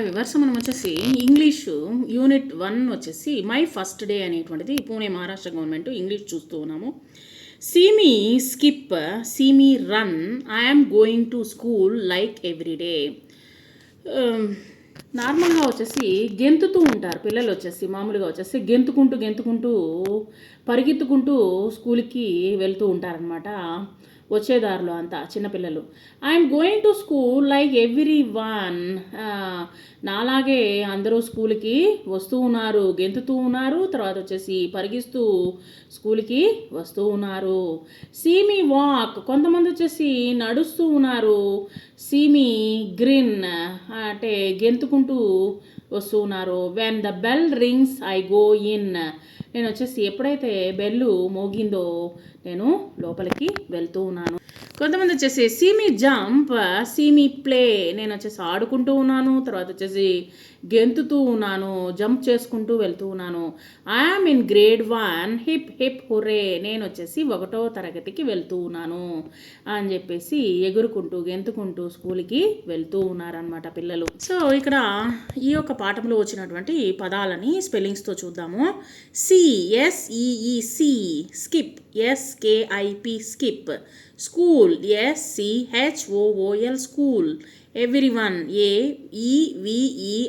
Viewers మనం వచ్చేసి English unit 1 వచ్చేసి మై ఫస్ట్ డే అనేటువంటిది పూణే మహారాష్ట్ర గవర్నమెంట్ ఇంగ్లీష్ చూస్తూ ఉన్నాము. See me skip, see me run, I'm going to school like every day. నార్మల్గా వచ్చేసి గెంతుతూ ఉంటారు పిల్లలు వచ్చేసి, మామూలుగా వచ్చేసి గెంతుకుంటూ పరిగెత్తుకుంటూ స్కూల్కి వెళ్తూ ఉంటారనమాట. వచ్చేదారిలో అంతా చిన్నపిల్లలు. I'm going to school like every one, నాలాగే అందరూ స్కూల్కి వస్తూ ఉన్నారు, గెంతుతూ ఉన్నారు, తర్వాత వచ్చేసి పరిగిస్తూ స్కూల్కి వస్తూ ఉన్నారు. సీమీ వాక్, కొంతమంది వచ్చేసి నడుస్తూ ఉన్నారు. సీమీ గ్రిన్ అంటే గెంతుకుంటూ వస్తూ ఉన్నారు. When the bell rings I go in, నేను వచ్చేసి ఎప్పుడైతే బెల్లు మోగిందో నేను లోపలికి వెళ్తూ ఉన్నాను. కొంతమంది వచ్చేసి సీమీ జంప్, సీమీ ప్లే, నేను వచ్చేసి ఆడుకుంటూ ఉన్నాను, తర్వాత వచ్చేసి గెంతుతూ ఉన్నాను, జంప్ చేసుకుంటూ వెళ్తూ ఉన్నాను. I'm in grade 1, hip hip hurray, నేను వచ్చేసి 1వ తరగతికి వెళ్తూ ఉన్నాను అని చెప్పేసి ఎగురుకుంటూ గెంతుకుంటూ స్కూల్కి వెళ్తూ ఉన్నారనమాట పిల్లలు. సో ఇక్కడ ఈ యొక్క పాఠంలో వచ్చినటువంటి పదాలని స్పెల్లింగ్స్తో చూద్దాము. CSEEC skip, SKIP skip, school, SCHOOL school, everyone, AEVERY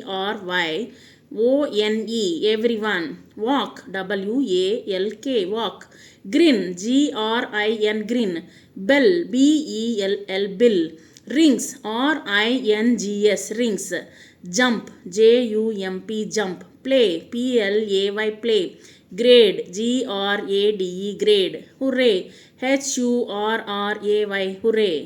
ONE everyone, walk, WALK walk, grin, GRIN grin, bell, BELL bill, rings, RINGS rings, jump, JUMP jump, play, PLAY play, grade, GRADE grade, hooray, HURRAY hooray.